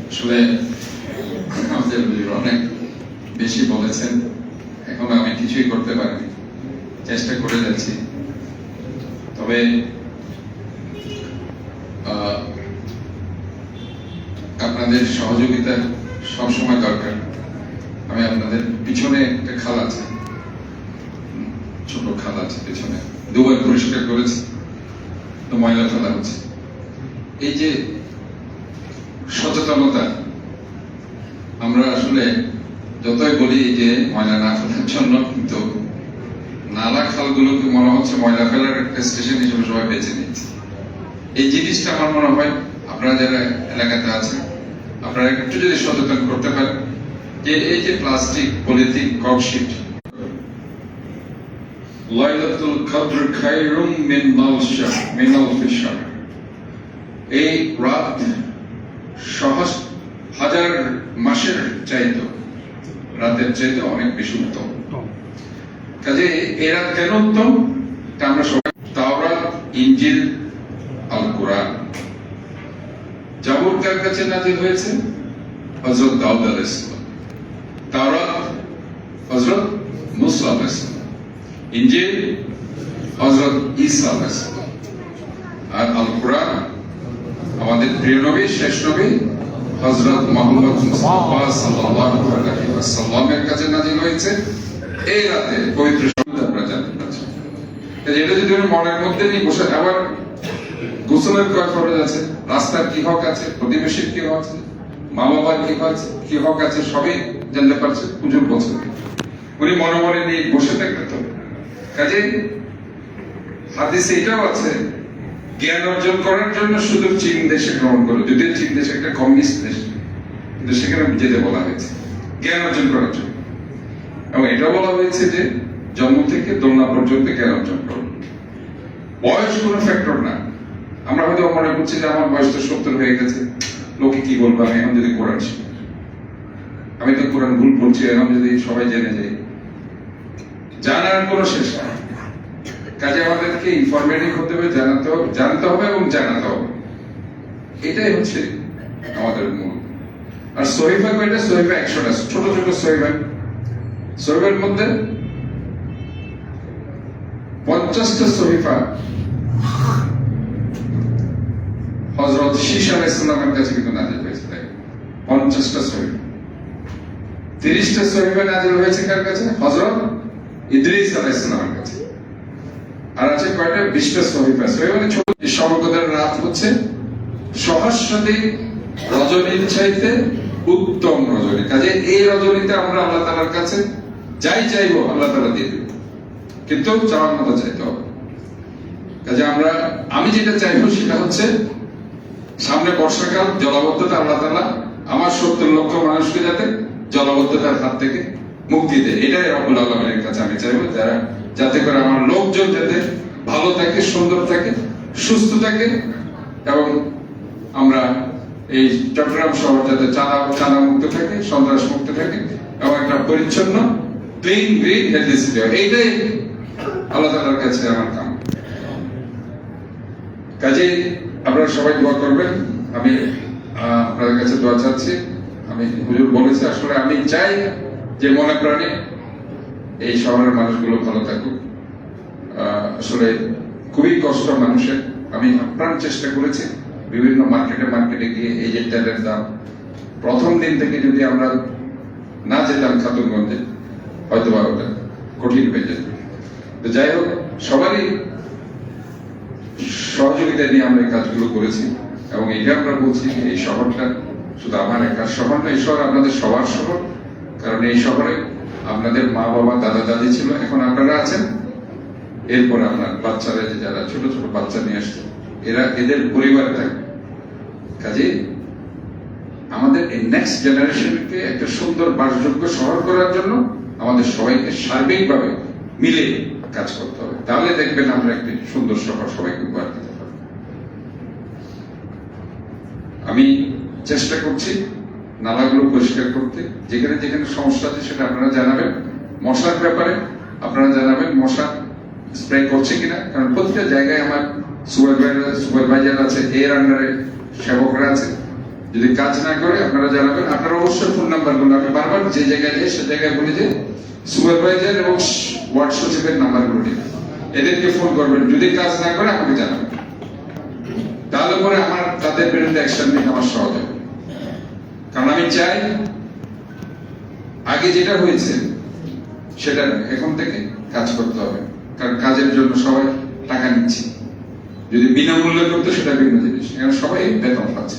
আসলে আমাদের অনেক বেশি বলেছেন, এখন আমি কিছুই করতে পারিনি, চেষ্টা করে যাচ্ছি। তবে আপনাদের সহযোগিতা সবসময় দরকার। আমি আপনাদের পিছনে একটা খাল আছে, ছোট খাল আছে পিছনে, দুবার পরিষ্কার করেছি, তো ময়লা ফেলা হচ্ছে। এই যে সচেতনতা, আমরা আসলে যতই বলি যে ময়লা না ফেলার জন্য, কিন্তু নালা খালগুলোকে মনে হচ্ছে ময়লা ফেলার একটা স্টেশন হিসেবে সবাই বেছে নিচ্ছে। এই জিনিসটা আমার মনে হয় আপনারা যারা এলাকাতে আছেন, আপনারা একটু যদি সচেতন করতে পারেন যে এই যে প্লাস্টিক, পলিথিন, ককশিট, লাইলাতুল কদর খায়রুম মিন আলফি শাহর, এই রাত হাজার মাসের চাইতে, রাতের চাইতে অনেক বেশি উত্তম। কাজে এই রাত কেন উত্তম তা আমরা সবাই, তাওরাত, ইনজিল, আল কোরআন, জাবুর কার কাছে নাযিল হয়েছে? হযরত দাউদ আলাইহিস সালাম। তাওরাত হযরত মুসা আলাইহিস সালাম, ইনজিল হযরত ঈসা আলাইহিস সালাম, আর আল কোরআন আমাদের প্রিয় নবী, শেষ নবী হযরত মুহাম্মদ মুস্তাফা সাল্লাল্লাহু আলাইহি ওয়াসাল্লামের কাছে নাযিল হয়েছে এই রাতে। পবিত্র শব্দ আপনারা জানতে পারছেন। এটা যদি তুমি মনের মধ্যে নিয়ে বসে, আবার গোসলের কয় ফরজ আছে, রাস্তার কি হক আছে, প্রতিবেশীর কি হক আছে, মা বাবার কি হক আছে, সবই জানতে পারছে পুজোর বছর। উনি মনে মনে নিয়ে বসে থাকবে তো। কাজে হাদিসে এটাও আছে, জ্ঞান অর্জন করার জন্য শুধু চীন দেশে গ্রহণ করো, যদিও চীন দেশ একটা কমিউনিস্ট দেশ, কিন্তু সেখানে যেতে বলা হয়েছে জ্ঞান অর্জন করার জন্য। এবং এটা বলা হয়েছে যে জন্ম থেকে দোলনা পর্যন্ত জ্ঞান অর্জন করো। বয়স কোনো ফ্যাক্টর না। আমরা হয়তো মনে করছি যে আমার বয়স তো 70 হয়ে গেছে, লোকে কি বলবো, আমি এখন যদি কোরআন শিখি, আমি তো কোরআন ভুল পড়ছি, এখন যদি সবাই জেনে যায়, জানার কোনো শেষ নাই। কাজে আমাদেরকে ইনফরমেটিভ হতে হবে, জানতে হবে এবং জানাতে হবে। এটাই হচ্ছে আমাদের মূল। আর সহিফা কয়টা? সহিফা 100টা, ছোট ছোট সহিফা। সহিফার মধ্যে 50টা সহিফা হযরত শীশ আলাইহিস সালামের কাছে কিন্তু নাযিল হয়েছে। 50টা সহিফা। 30টা সহিফা নাযিল হয়েছে কার কাছে? হযরত ইদ্রিস আলাইহিস সালামের কাছে। আর আছে কয়টা? 20টা সহিফা। সহিফা মানে ছোট। সর্বকদের রাত হচ্ছে সহস্রাধিক রজনীর চাইতে উত্তম রজনী। কাজে এই রজনীতে আমরা আল্লাহ তাআলার কাছে যাই চাইবো আল্লাহ তাআলা দিয়ে দেবেন, কিন্তু চাওয়ার মতো চাইতে হবে। কাজে আমি যেটা চাইবো সেটা হচ্ছে সামনে বর্ষাকাল, জলাবদ্ধতা, আল্লাহ তাআলা আমার 70 লক্ষ মানুষকে যাতে জলাবদ্ধতার হাত থেকে মুক্তি দেয়, এটাই রব্বুল আলামিনের কাছে আমি চাইবো। যাতে করে আমার লোকজন যাতে ভালো থাকে, সুন্দর থাকে, সুস্থ থাকে, এবং আমরা এই চট্টগ্রাম শহর যাতে চাঁদা মুক্ত থাকে, সন্ত্রাস মুক্ত থাকে, এবং একটা পরিচ্ছন্ন, ক্লিন, গ্রিন, হেলদি সিটি হয়। এইটাই আল্লাহ তাআলার কাছে আমার কাম। কাজে আপনারা সবাই দোয়া করবেন। আমি আপনাদের কাছে দোয়া চাচ্ছি। আমি হুজুর বলেছি, আসলে আমি চাই যে মনে প্রাণে এই শহরের মানুষগুলো ভালো থাকুক। আসলে খুবই কষ্ট মানুষের। আমি আপ্রাণ চেষ্টা করেছি বিভিন্ন মার্কেটে গিয়ে এই যে তেলের দাম, প্রথম দিন থেকে যদি আমরা না যেতাম খাতুনগঞ্জে, হয়তো বা ওটা কঠিন হয়ে যেত। তো যাই হোক, সবারই সহযোগিতা নিয়ে আমরা এই কাজগুলো করেছি। এবং এটা আমরা বলছি এই শহরটা শুধু আমার একার শহর না, এই শহর আপনাদের সবার শহর। কারণ এই শহরে আপনাদের মা বাবা, দাদা দাদি ছিল, এখন আপনারা আছেন, এরপর আপনার বাচ্চারা, যারা ছোট ছোট বাচ্চা নিয়ে আসছে, এদের পরিবার থাকবে। কাজে আমাদের এই নেক্সট জেনারেশনকে একটা সুন্দর বাসযোগ্য শহর করার জন্য আমাদের সবাইকে সার্বিকভাবে মিলে কাজ করতে হবে। তাহলে দেখবেন আমরা একটি সুন্দর শহর সবাইকে উপহার দিতে পারব। আমি চেষ্টা করছি নালাগুলো পরিষ্কার করতে। যেখানে যেখানে সমস্যা আছে সেটা আপনারা জানাবেন। মশার ব্যাপারে আপনারা জানাবেন, মশা স্প্রে করছে কিনা, কারণ প্রতিটা জায়গায় আমার সুপারভাইজার আছে, এর আন্ডারে সেবকরা আছে। যদি কাজ না করে আপনারা জানাবেন। আপনারা অবশ্যই ফোন নাম্বার গুলো আমি বারবার যে জায়গায় যাই সে জায়গায় বলি যে সুপারভাইজার এবং ওয়ার্ড সচিবের নাম্বার গুলো নেবেন, এদেরকে ফোন করবেন। যদি কাজ না করে আমাকে জানাবেন, তাহলে পরে আমার তাদের বিরুদ্ধে অ্যাকশন নিতে আমার সহজ হবে। কারণ আমি চাই আগে যেটা হয়েছে সেটা এখন থেকে কাজ করতে হবে। কারণ কাজের জন্য সবাই টাকা নিচ্ছে, যদি বিনামূল্যে করতে সেটা ভিন্ন জিনিস। এখানে সবাই বেতন পাচ্ছে,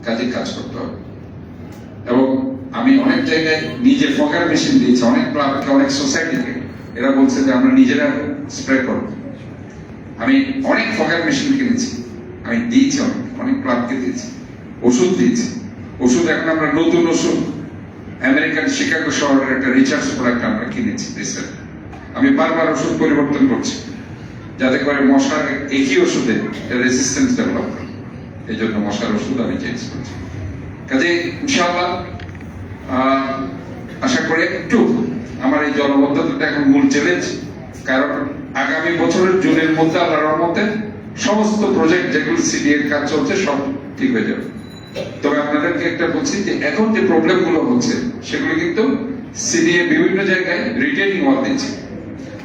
কাজে কাজ করতে হবে। এবং আমি অনেক জায়গায় নিজে ফগার মেশিন দিয়েছি, অনেক ক্লাবকে, অনেক সোসাইটিকে। এরা বলছে যে আমরা নিজেরা স্প্রে করব। আমি অনেক ফগার মেশিন কিনেছি, আমি দিয়েছি, অনেক ক্লাবকে দিয়েছি। ওষুধ দিয়েছি, ওষুধ এখন আমরা নতুন ওষুধ আমেরিকান শিকাগো শহরের একটা রিসার্চ প্রোডাক্ট আমরা কিনেছি রিসেন্ট। আমি বারবার ওষুধ পরিবর্তন করছি যাতে করে মশার একই ওষুধে রেজিস্ট্যান্স ডেভেলপ করে। এই জন্য মশার ওষুধ আমি চেঞ্জ করছি। কাজে ইনশাআল্লাহ আশা করি একটু আমার এই জলবদ্ধতাটা এখন মূল চ্যালেঞ্জ। কারণ আগামী বছরের জুনের মধ্যে আল্লাহর রহমতে সমস্ত প্রজেক্ট যেগুলো সিডিএর কাজ চলছে সব ঠিক হয়ে যাবে। তবে আপনাদেরকে একটা বলছি যে এখন যে প্রবলেম গুলো হচ্ছে সেগুলো কিন্তু সিডিএ বিভিন্ন জায়গায় রিটেনিং ওয়াল দিচ্ছে,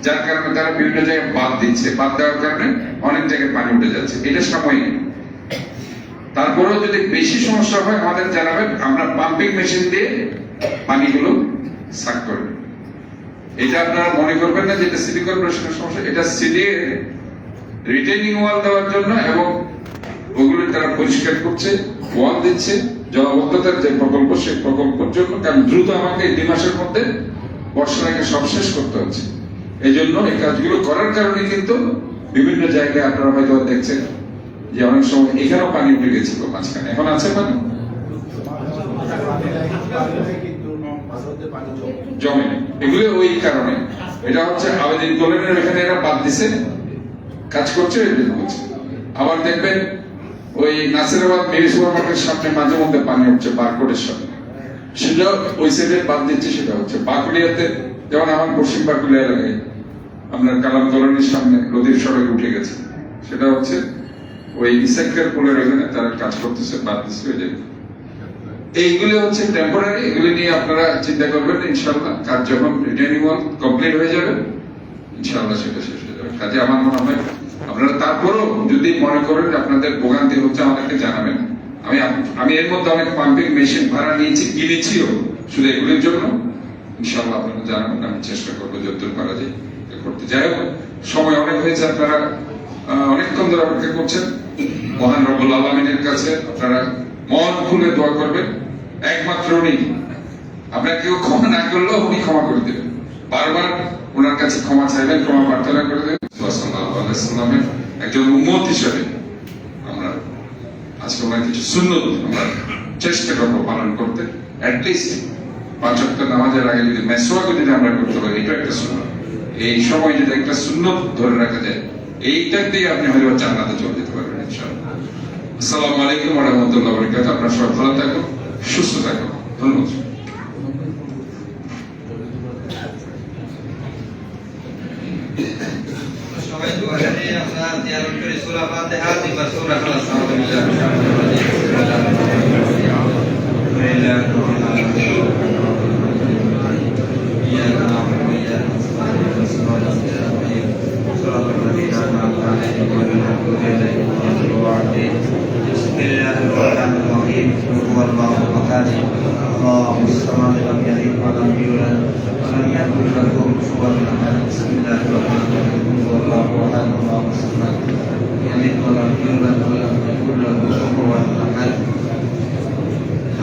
যার কারণে তারা বিভিন্ন জায়গায় বাদ দিচ্ছে। বাদ দেওয়ার কারণে অনেক জায়গায় পানি উঠে যাচ্ছে। এটা সাময়িক। তারপরেও যদি বেশি সমস্যা হয় আমাদের জানাবেন, আমরা পাম্পিং মেশিন দিয়ে পানিগুলো সাক করব। এটা আপনারা মনে করবেন না যে এটা সিটি কর্পোরেশনের সমস্যা, এটা সিডিএ রিটেনিং ওয়াল দেওয়ার জন্য, এবং ওগুলো তারা পরিষ্কার করছে, ওয়াল দিচ্ছে। জলাবদ্ধতার যে প্রকল্প সেই প্রকল্পের জন্য, কারণ দ্রুত আমাকে 2 মাসের মধ্যে বর্ষার আগে সব শেষ করতে হচ্ছে। এই জন্য এই কাজগুলো করার কারণে কিন্তু বিভিন্ন জায়গায় আপনারা হয়তো দেখছেন যে অনেক সময় এখানেও পানি উঠে গেছিল মাঝখানে, এখন আছে পানি জমে। এগুলো ওই কারণে, এটা হচ্ছে আবেদন কলোনির এখানে এরা বাদ দিছে, কাজ করছে, আবার দেখবেন ওই নাসিরাবাদ মেরি সুপার মার্কেটের সামনে মাঝে মধ্যে পানি উঠছে বারকোটের সামনে, সেটা ওই সাইডে বাদ দিচ্ছে। সেটা হচ্ছে বাকুলিয়াতে, যেমন আমার পশ্চিম বাকুলিয়া এলাকায় আপনার কালাম কলোনির সামনে নদীর সড়কে উঠে গেছে, সেটা হচ্ছে ওই ইসেক্টের পোলের ওখানে তারা কাজ করতেছে, বাদ দিচ্ছে ওই জায়গায়। এইগুলো হচ্ছে টেম্পোরারি, এগুলো নিয়ে আপনারা চিন্তা করবেন। ইনশাআল্লাহ কাজ যখন রিটেনিং ওয়াল কমপ্লিট হয়ে যাবে ইনশাআল্লাহ সেটা শেষ হয়ে যাবে। কাজে আমার মনে হয় আপনারা তারপরও যদি মনে করেন আপনাদের ভোগান্তি হচ্ছে আমাদেরকে জানাবেন। আমি এর মধ্যে অনেক পাম্পিং মেশিন ভাড়া নিয়েছি, কিনেছিও শুধু এগুলির জন্য। ইনশাআল্লাহ আপনারা জানাবেন, আমি চেষ্টা করবো যতদূর পারা যায় করতে। যাই হোক, সময় অনেক হয়েছে, আপনারা অনেকক্ষণ ধরে অপেক্ষা করছেন। মহান রব্বুল আলামিনের কাছে আপনারা মন খুলে দোয়া করবেন। একমাত্র উনি, আপনার কেউ ক্ষমা না করলেও উনি ক্ষমা করে দেবেন। বারবার ওনার কাছে ক্ষমা চাইবেন, ক্ষমা প্রার্থনা করে দেবেন। সাল্লামের একজন উম্মত হিসেবে আমরা আজকে ওনার কিছু সুন্নত আমরা চেষ্টা করবো পালন করতে। অ্যাটলিস্ট 5 ওয়াক্ত নামাজের আগে যদি মেসওয়াক যদি আমরা করতে পারি, এটা একটা সুন্নত। এই সময় যদি একটা সুন্নত ধরে রাখা যায়, এইটা দিয়ে আপনি হয়তো জান্নাতে চলে যেতে পারবেন ইনশাআল্লাহ। আসসালামু আলাইকুম ওয়া রাহমাতুল্লাহি ওয়া বারাকাতুহু। আপনারা সবাই ভালো থাকুন, সুস্থ থাকুন। ধন্যবাদ। সবাই দোয়া করে আমরা তিলাওয়াত করি সূরা ফাতিহা কিংবা সূরা ইখলাস।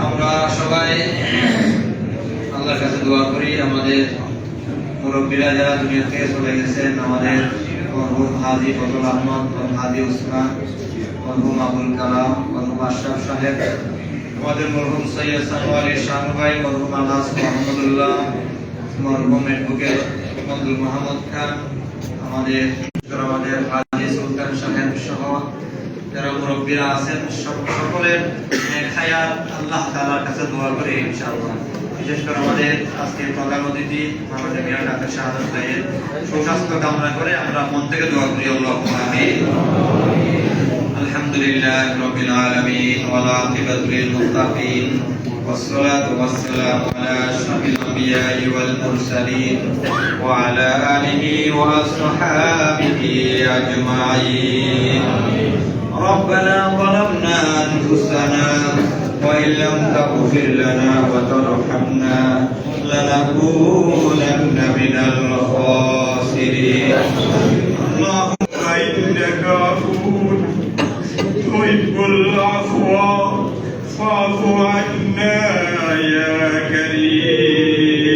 আমরা সবাই আল্লাহর কাছে দোয়া করি আমাদের মুরব্বীরা যারা দুনিয়া থেকে চলে গেছেন, আমাদের মরহুম হাজী ফজল আহমদ, হাজী উসমান, মরহুম আবুল কালাম, মরহুম আশরাফ সাহেব, আমাদের মরহুম সৈয়দ সানোয়ার শানু ভাই, মরহুম আনাস মাহমুদুল্লাহ, মরহুম এডভোকেট মনজুর মাহমুদ খান, আমাদের হাজী সুলতান সাহেব সহ যারা মুরব্বীরা আছেন, সকলের খায়াত আল্লাহ তাআলার কাছে দোয়া করি ইনশাআল্লাহ বিশেষ করে আমাদের আজকের প্রধান অতিথি আমাদের মিয়ান ডাক্তার শাহাদাত ভাইয়ের সুস্বাস্থ্য কামনা করে আমরা মন থেকে দোয়া করি আল্লাহুম্মা আমিন। আলহামদুলিল্লাহি রাব্বিল আলামিন ওয়াল আকিবাতু লিল মুত্তাকিন والصلاة والسلام على أشرف الأنبياء والمرسلين وعلى آله وأصحابه أجمعين. ربنا ظلمنا أنفسنا وإن لم تغفر لنا وترحمنا لنكونن من الخاسرين. اللهم إنك عفو تحب العفو فاعف عنا يا كريم.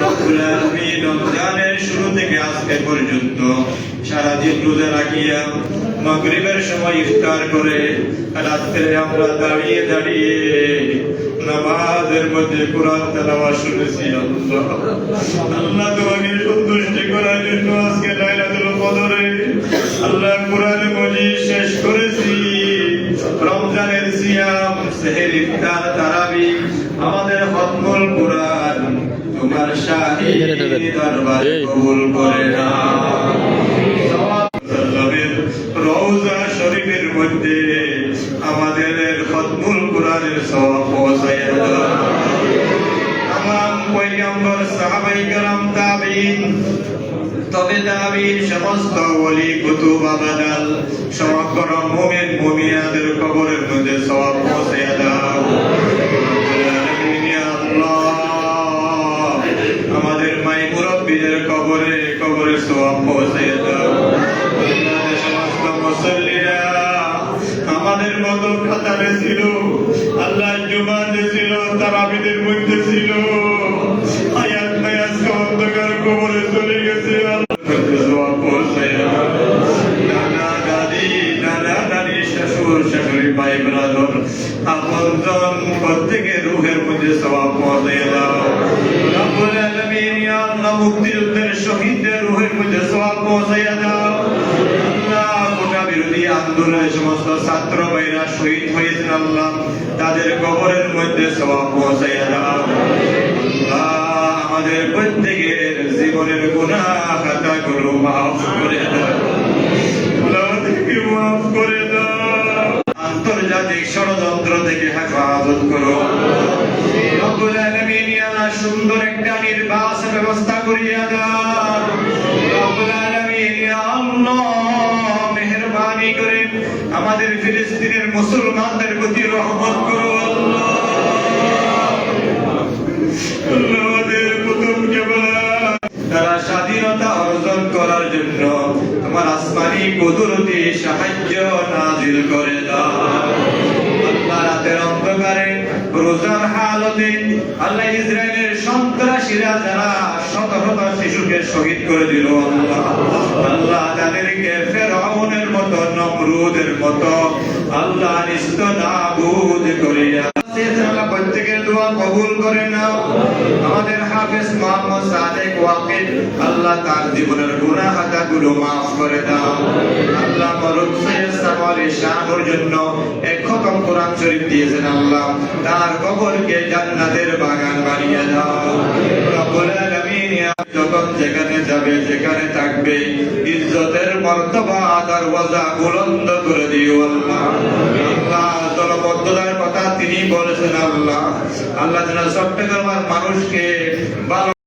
রব্বুল আলামিন রমজানের শুরু থেকে আজকে পর্যন্ত সারাদিন রোজা রাখিয়া মাগরিবের সময় ইফতার করে রাত্রে আমরা দাঁড়িয়ে দাঁড়িয়ে নামাজের মধ্যে কোরআন তেলাওয়াত শুনেছি। আল্লাহ তোমাকে সন্তুষ্টি করার জন্য আজকে লাইলাতুল কদরে আল্লাহ কোরআন মজিদ শেষ করেছি। রমজানের সিয়াম, সেহর, ইফতার, তারাবি, আমাদের খতমুল কোরআন তোমার শাহী দরবারে কবুল করে নাও। রওজা শরীফের মধ্যে আমাদের খতমুল কোরআনের সওয়াব পৌঁছায় দাও। তামাম পয়গম্বর, সাহাবায়ে কেরাম, তাবিঈন, তবে তাবিঈন, সমস্ত ওলি, কুতুব, আবাদাল, সমগ্র মুমিন মুমিনাতের কবরের মধ্যে সওয়াব পৌঁছায় দাও। আমাদের মাই মুরব্বীদের কবরে কবরে সওয়াব পৌঁছায় দাও। সমস্ত মুসল্লিরা আমাদের মতো কাতারে ছিল, আল্লাহ জুমাতে ছিল, তারাবিদের মধ্যে ছিল, হায়াত হায়াত অন্ধকার কবরে চলে গেছে। সওয়াব পৌঁছায় দাও। নানা দাদি, নানা নানি, শ্বশুর শাশুড়ি, ভাই ব্রাদার, আপনজন প্রত্যেকের রূহের মধ্যে সওয়াব পৌঁছায় দাও। রব্বুল আলামিন ইয়া আল্লাহ মুক্তিযুদ্ধের শহীদদের রূহের মধ্যে সওয়াব পৌঁছায় দাও। আল্লাহ কোটা বিরোধী আন্দোলনের সমস্ত ছাত্র ভাইরা শহীদ হয়েছেন, আল্লাহ তাদের কবরের মধ্যে সওয়াব পৌঁছায় দাও। আল্লাহ আমাদের প্রত্যেকের জীবনের গুনাহ খাতাগুলো মাফ করে দাও। আমাদেরকে মাফ করে দাও। আন্তর্জাতিক ষড়যন্ত্র থেকে হেফাজত করো। রব্বুল আলামিন ইয়া আল্লাহ সুন্দর একটা নির্বাচন ব্যবস্থা করিয়া দাও। রব্বুল আলামিন ইয়া আল্লাহ মেহেরবানি করে আমাদের ফিলিস্তিনের মুসলমানদের প্রতি রহমত করো। আল্লাহ আমাদের প্রথম কেবলা তারা স্বাধীনতা অর্জন করার জন্য তোমার আসমানি কুদরতি সাহায্য নাজিল করে দাও। আল্লাহ রাতের অন্ধকারে রোজার হালতে আল্লাহ ইসরায়েলের সন্ত্রাসীরা যারা শত শত শিশুকে শহীদ করে দিল, আল্লাহ আল্লাহ তাদেরকে ফেরাউনের মতো, নমরুদের মতো আল্লাহ নিস্তানাবুদ করিয়া প্রত্যেকের দোয়া কবুল করে নাও। আমাদের হাফেজ মুহাম্মদ সাদেক ওয়াকিদ আল্লাহ তার জীবনের গুনাহ খাতাগুলো মাফ করে দাও। আল্লাহ মরুদ সৈয়দ সামারি শাহর জন্য এক খতম কোরআন শরীফ দিয়েছেন, আল্লাহ তার কবরকে জান্নাতের বাগান বানিয়ে দাও। রব্বুল আলামিন যখন যেখানে যাবে, যেখানে থাকবে, ইজ্জতের মর্তবা দরওয়াজা বুলন্দ করে দিও। আল্লাহ আল্লাহ দলবদ্ধতার কথা তিনি বলেছেন, আল্লাহ আল্লাহ যেন চট্টগ্রামের মানুষকে ভালো